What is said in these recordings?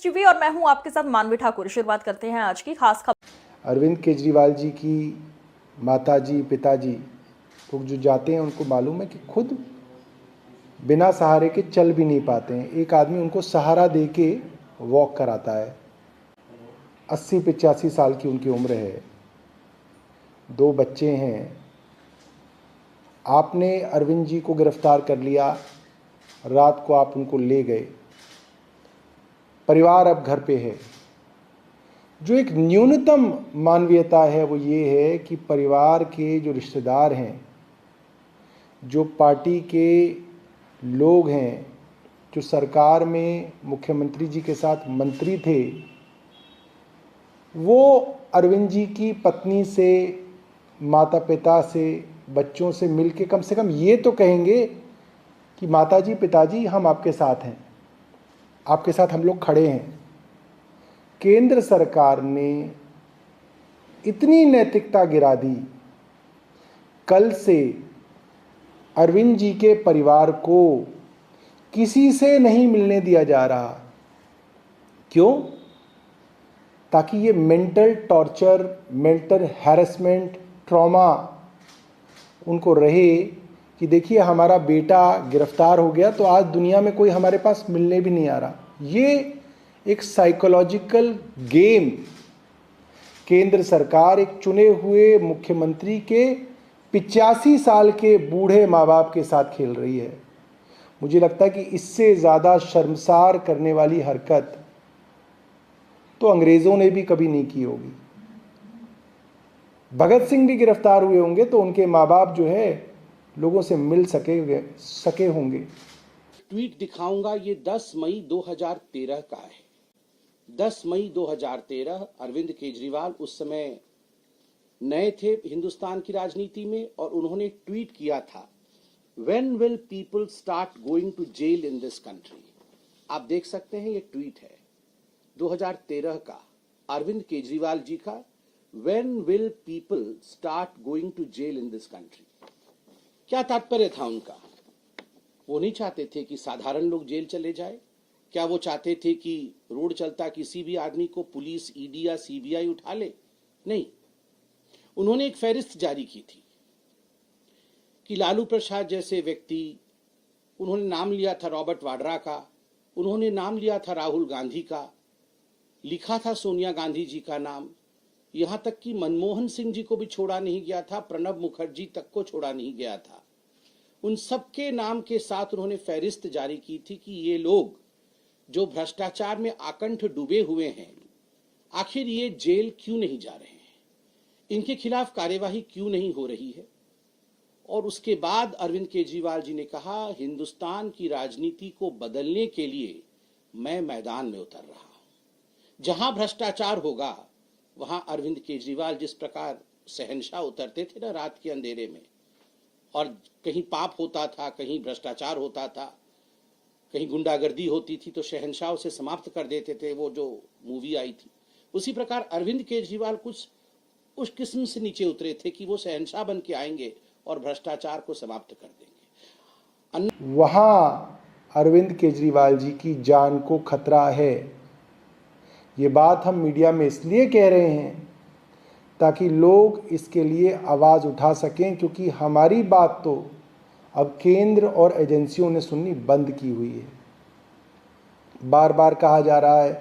TV और मैं हूं आपके साथ मानवी ठाकुर। शुरुआत करते हैं आज की खास खबर। अरविंद केजरीवाल जी की माताजी पिताजी लोग जो जाते हैं उनको मालूम है कि खुद बिना सहारे के चल भी नहीं पाते हैं। एक आदमी उनको सहारा दे के वॉक कराता है। 80-85 साल की उनकी उम्र है, 2 बच्चे हैं। आपने अरविंद जी को गिरफ्तार कर लिया, रात को आप उनको ले गए, परिवार अब घर पे है। जो एक न्यूनतम मानवीयता है वो ये है कि परिवार के जो रिश्तेदार हैं, जो पार्टी के लोग हैं, जो सरकार में मुख्यमंत्री जी के साथ मंत्री थे, वो अरविंद जी की पत्नी से, माता पिता से, बच्चों से मिल के कम से कम ये तो कहेंगे कि माताजी पिताजी हम आपके साथ हैं, आपके साथ हम लोग खड़े हैं। केंद्र सरकार ने इतनी नैतिकता गिरा दी। कल से अरविंद जी के परिवार को किसी से नहीं मिलने दिया जा रहा। क्यों? ताकि ये mental torture, mental harassment, trauma उनको रहे कि देखिए हमारा बेटा गिरफ्तार हो गया तो आज दुनिया में कोई हमारे पास मिलने भी नहीं आ रहा। ये एक साइकोलॉजिकल गेम केंद्र सरकार एक चुने हुए मुख्यमंत्री के 85 साल के बूढ़े माँ बाप के साथ खेल रही है। मुझे लगता है कि इससे ज़्यादा शर्मसार करने वाली हरकत तो अंग्रेज़ों ने भी कभी नहीं की होगी। भगत सिंह भी गिरफ्तार हुए होंगे तो उनके माँ बाप जो है लोगों से मिल सके होंगे। ट्वीट दिखाऊंगा, ये 10 मई 2013 का है। 10 मई 2013 अरविंद केजरीवाल उस समय नए थे हिंदुस्तान की राजनीति में और उन्होंने ट्वीट किया था, When will people start going to jail in this country? आप देख सकते हैं ये ट्वीट है 2013 का अरविंद केजरीवाल जी का, When will people start going to jail in this country? क्या तात्पर्य था उनका? वो नहीं चाहते थे कि साधारण लोग जेल चले जाए। क्या वो चाहते थे कि रोड चलता किसी भी आदमी को पुलिस, ईडी या सीबीआई उठा ले? नहीं। उन्होंने एक फहरिस्त जारी की थी कि लालू प्रसाद जैसे व्यक्ति, उन्होंने नाम लिया था रॉबर्ट वाड्रा का, उन्होंने नाम लिया था राहुल गांधी का, लिखा था सोनिया गांधी जी का नाम, यहां तक कि मनमोहन सिंह जी को भी छोड़ा नहीं गया था, प्रणब मुखर्जी तक को छोड़ा नहीं गया था। उन सबके नाम के साथ उन्होंने फहरिस्त जारी की थी कि ये लोग जो भ्रष्टाचार में आकंठ डूबे हुए हैं, आखिर ये जेल क्यों नहीं जा रहे हैं, इनके खिलाफ कार्यवाही क्यों नहीं हो रही है। और उसके बाद अरविंद केजरीवाल जी ने कहा, हिंदुस्तान की राजनीति को बदलने के लिए मैं मैदान में उतर रहा हूं। जहां भ्रष्टाचार होगा वहां अरविंद केजरीवाल जिस प्रकार शहंशाह उतरते थे ना रात के अंधेरे में, और कहीं पाप होता था, कहीं भ्रष्टाचार होता था, कहीं गुंडागर्दी होती थी तो शहंशाह उसे समाप्त कर देते थे, वो जो मूवी आई थी। उसी प्रकार अरविंद केजरीवाल कुछ उस किस्म से नीचे उतरे थे कि वो शहंशाह बन के आएंगे और भ्रष्टाचार को समाप्त कर देंगे। वहां अरविंद केजरीवाल जी की जान को खतरा है। ये बात हम मीडिया में इसलिए कह रहे हैं ताकि लोग इसके लिए आवाज़ उठा सकें, क्योंकि हमारी बात तो अब केंद्र और एजेंसियों ने सुननी बंद की हुई है। बार बार कहा जा रहा है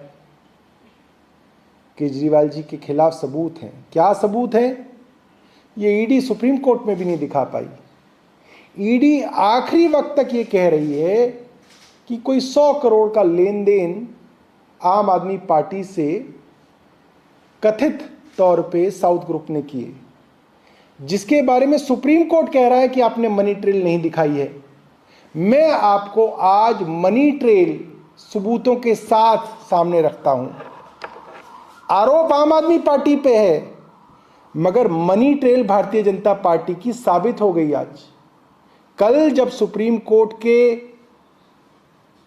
केजरीवाल जी के खिलाफ सबूत हैं। क्या सबूत है? ये ईडी सुप्रीम कोर्ट में भी नहीं दिखा पाई। ईडी आखिरी वक्त तक ये कह रही है कि कोई 100 करोड़ का लेन देन आम आदमी पार्टी से कथित तौर पे साउथ ग्रुप ने किए, जिसके बारे में सुप्रीम कोर्ट कह रहा है कि आपने मनी ट्रेल नहीं दिखाई है। मैं आपको आज मनी ट्रेल सबूतों के साथ सामने रखता हूं। आरोप आम आदमी पार्टी पे है, मगर money trail Bharatiya Janata party की साबित हो गई आज। कल जब सुप्रीम कोर्ट के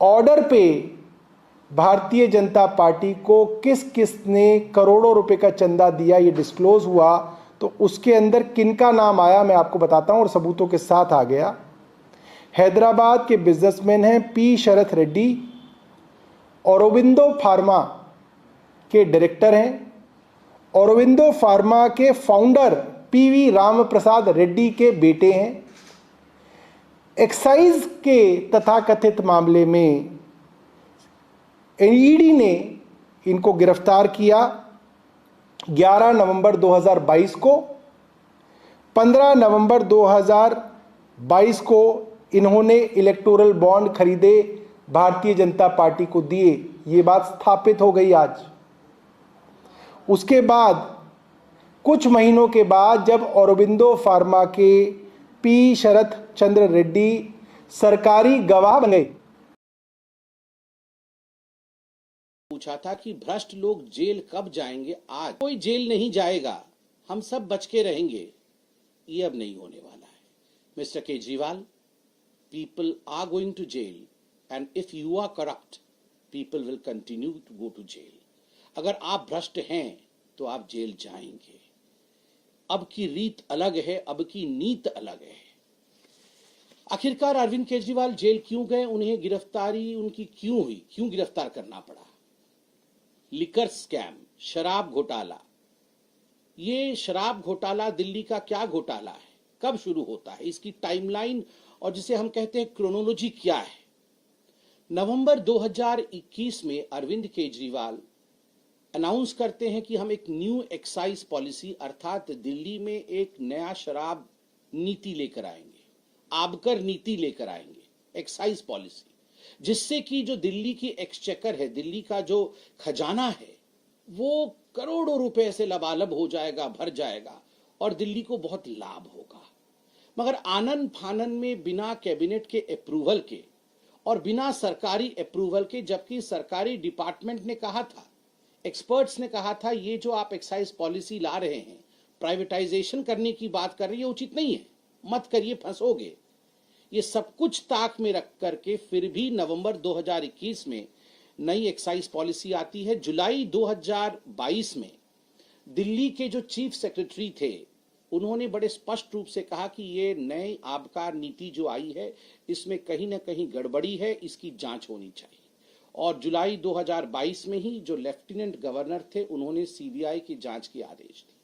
ऑर्डर पे भारतीय जनता पार्टी को किस किस ने करोड़ों रुपए का चंदा दिया ये डिस्क्लोज हुआ, तो उसके अंदर किनका नाम आया मैं आपको बताता हूं और सबूतों के साथ आ गया। हैदराबाद के बिजनेसमैन हैं पी शरथ रेड्डी औरोबिंदो फार्मा के डायरेक्टर हैं। औरोबिंदो फार्मा के फाउंडर पीवी रामप्रसाद रेड्डी के बेटे हैं। एक्साइज के तथाकथित मामले में ईडी ने इनको गिरफ्तार किया 11 नवंबर 2022 को। 15 नवंबर 2022 को इन्होंने इलेक्टोरल बॉन्ड खरीदे, भारतीय जनता पार्टी को दिए। ये बात स्थापित हो गई आज। उसके बाद कुछ महीनों के बाद जब औरोबिंदो फार्मा के पी शरत चंद्र रेड्डी सरकारी गवाह बन गए, पूछा था कि भ्रष्ट लोग जेल कब जाएंगे। आज कोई जेल नहीं जाएगा, हम सब बच के रहेंगे। ये अब नहीं होने वाला है। Mister Kejriwal, people are going to jail and if you are corrupt people will continue to go to jail. अगर आप भ्रष्ट हैं तो आप जेल जाएंगे। अब की रीत अलग है, अब की नीत अलग है। आखिरकार अरविंद केजरीवाल जेल क्यों गए, उन्हें गिरफ्तारी उनकी क्यों हुई, क्यों गिरफ्तार करना पड़ा? लिकर स्कैम, शराब घोटाला। ये शराब घोटाला दिल्ली का क्या घोटाला है, कब शुरू होता है, इसकी टाइमलाइन और जिसे हम कहते हैं क्रोनोलॉजी क्या है? नवंबर 2021 में अरविंद केजरीवाल अनाउंस करते हैं कि हम एक न्यू एक्साइज पॉलिसी अर्थात दिल्ली में एक नया शराब नीति लेकर आएंगे, आबकर नीति लेकर आएंगे, एक्साइज पॉलिसी, जिससे कि जो दिल्ली की एक्सचेकर है, दिल्ली का जो खजाना है, वो करोड़ों रुपए से लबालब हो जाएगा, भर जाएगा और दिल्ली को बहुत लाभ होगा। मगर आनन फानन में बिना कैबिनेट के अप्रूवल के और बिना सरकारी अप्रूवल के, जबकि सरकारी डिपार्टमेंट ने कहा था, एक्सपर्ट्स ने कहा था, ये जो आप एक्साइज पॉलिसी ला रहे हैं, प्राइवेटाइजेशन करने की बात कर रही है, उचित नहीं है, मत करिए, फंसोगे। ये सब कुछ ताक में रख करके फिर भी नवंबर 2021 में नई एक्साइज पॉलिसी आती है। जुलाई 2022 में दिल्ली के जो चीफ सेक्रेटरी थे, उन्होंने बड़े स्पष्ट रूप से कहा कि ये नई आबकार नीति जो आई है, इसमें कहीं ना कहीं गड़बड़ी है, इसकी जांच होनी चाहिए। और जुलाई 2022 में ही जो लेफ्टिनेंट गवर्नर थे, उन्होंने सीबीआई की जांच की आदेश दी।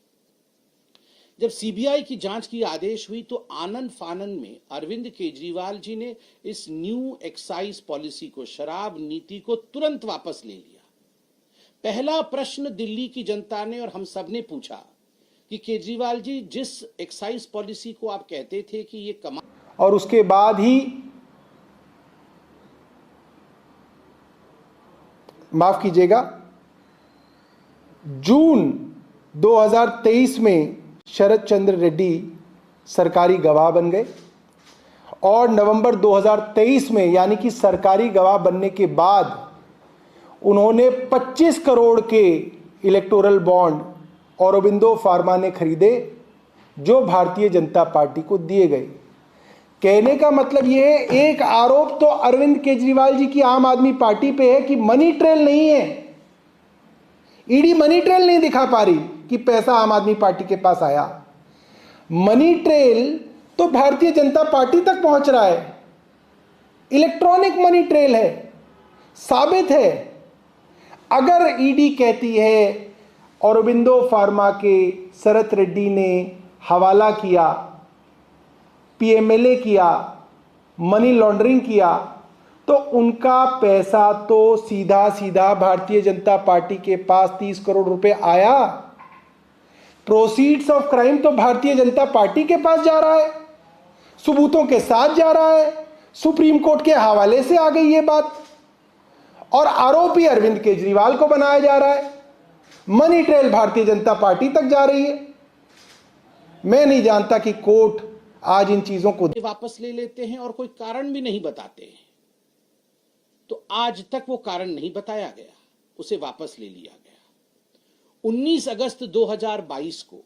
जब सीबीआई की जांच की आदेश हुई तो आनन फानन में अरविंद केजरीवाल जी ने इस न्यू एक्साइज पॉलिसी को, शराब नीति को तुरंत वापस ले लिया। पहला प्रश्न दिल्ली की जनता ने और हम सब ने पूछा कि केजरीवाल जी, जिस एक्साइज पॉलिसी को आप कहते थे कि ये और उसके बाद ही माफ कीजिएगा, जून 2023 में शरद चंद्र रेड्डी सरकारी गवाह बन गए और नवंबर 2023 में, यानी कि सरकारी गवाह बनने के बाद, उन्होंने 25 करोड़ के इलेक्टोरल बॉन्ड औरोबिंदो फार्मा ने खरीदे, जो भारतीय जनता पार्टी को दिए गए। कहने का मतलब यह है, एक आरोप तो अरविंद केजरीवाल जी की आम आदमी पार्टी पे है कि मनी ट्रेल नहीं है, ईडी मनी ट्रेल नहीं दिखा पा रही कि पैसा आम आदमी पार्टी के पास आया। मनी ट्रेल तो भारतीय जनता पार्टी तक पहुंच रहा है, इलेक्ट्रॉनिक मनी ट्रेल है, साबित है। अगर ईडी कहती है औरोबिंदो फार्मा के शरत रेड्डी ने हवाला किया, पीएमएलए किया, मनी लॉन्ड्रिंग किया, तो उनका पैसा तो सीधा सीधा भारतीय जनता पार्टी के पास 30 करोड़ रुपए आया। प्रोसीड्स ऑफ क्राइम तो भारतीय जनता पार्टी के पास जा रहा है, सबूतों के साथ जा रहा है, सुप्रीम कोर्ट के हवाले से आ गई ये बात, और आरोपी अरविंद केजरीवाल को बनाया जा रहा है। Money trail Bharatiya Janata party तक जा रही है। मैं नहीं जानता कि कोर्ट आज इन चीजों को वापस ले लेते हैं और कोई कारण भी नहीं बताते हैं। तो आज तक वो कारण नहीं बताया गया, उसे वापस ले लिया गया। 19 अगस्त 2022 को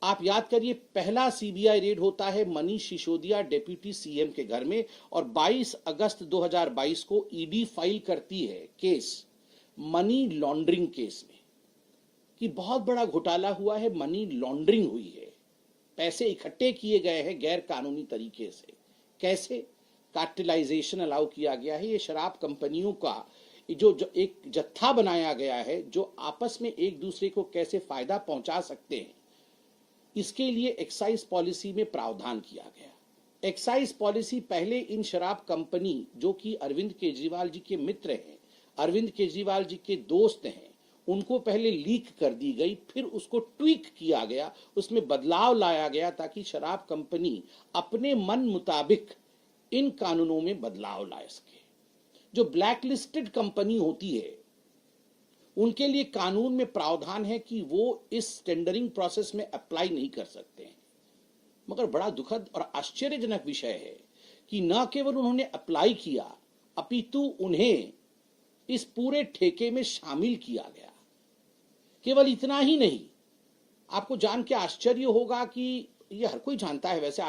आप याद करिए, पहला सीबीआई रेड होता है मनीष सिसोदिया डिप्टी सीएम के घर में, और 22 अगस्त 2022 को ईडी फाइल करती है केस मनी लॉन्ड्रिंग केस में कि बहुत बड़ा घोटाला हुआ है, मनी लॉन्ड्रिंग हुई है, पैसे इकट्ठे किए गए हैं गैर कानूनी तरीके से। कैसे? कार्टेलाइजेशन अलाउ किया गया है। ये शराब कंपनियों का जो एक जत्था बनाया गया है जो आपस में एक दूसरे को कैसे फायदा पहुंचा सकते हैं, इसके लिए एक्साइज पॉलिसी में प्रावधान किया गया। एक्साइज पॉलिसी पहले इन शराब कंपनी जो कि अरविंद केजरीवाल जी के मित्र हैं, अरविंद केजरीवाल जी के दोस्त हैं, उनको पहले लीक कर दी गई, फिर उसको ट्वीक किया गया, उसमें बदलाव लाया गया ताकि शराब कंपनी अपने मन मुताबिक इन कानूनों में बदलाव ला सके। जो ब्लैक लिस्टेड कंपनी होती है उनके लिए कानून में प्रावधान है कि वो इस टेंडरिंग प्रोसेस में अप्लाई नहीं कर सकते हैं। मगर बड़ा दुखद और आश्चर्यजनक विषय है कि न केवल उन्होंने अप्लाई किया, अपितु उन्हें इस पूरे ठेके में शामिल किया गया। केवल इतना ही नहीं, आपको जान के आश्चर्य होगा कि ये हर कोई जानता है वैसे,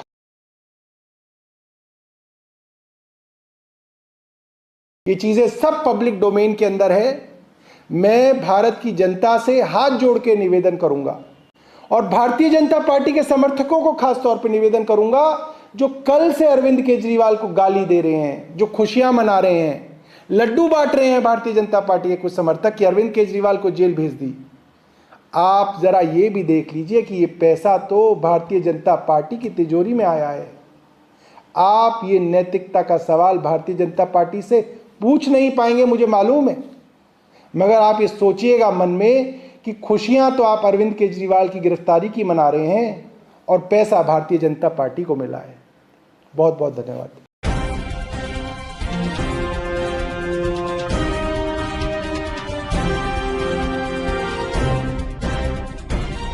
ये चीजें सब पब्लिक डोमेन के अंदर है। मैं भारत की जनता से हाथ जोड़ के निवेदन करूंगा और भारतीय जनता पार्टी के समर्थकों को खास तौर पर निवेदन करूंगा जो कल से अरविंद केजरीवाल को गाली दे रहे हैं, जो खुशियां मना रहे हैं, लड्डू बांट रहे हैं भारतीय जनता पार्टी के कुछ समर्थक कि अरविंद केजरीवाल को जेल भेज दी। आप जरा ये भी देख लीजिए कि ये पैसा तो भारतीय जनता पार्टी की तिजोरी में आया है। आप ये नैतिकता का सवाल भारतीय जनता पार्टी से पूछ नहीं पाएंगे, मुझे मालूम है, मगर आप ये सोचिएगा मन में कि खुशियां तो आप अरविंद केजरीवाल की गिरफ्तारी की मना रहे हैं और पैसा भारतीय जनता पार्टी को मिला है। बहुत बहुत धन्यवाद।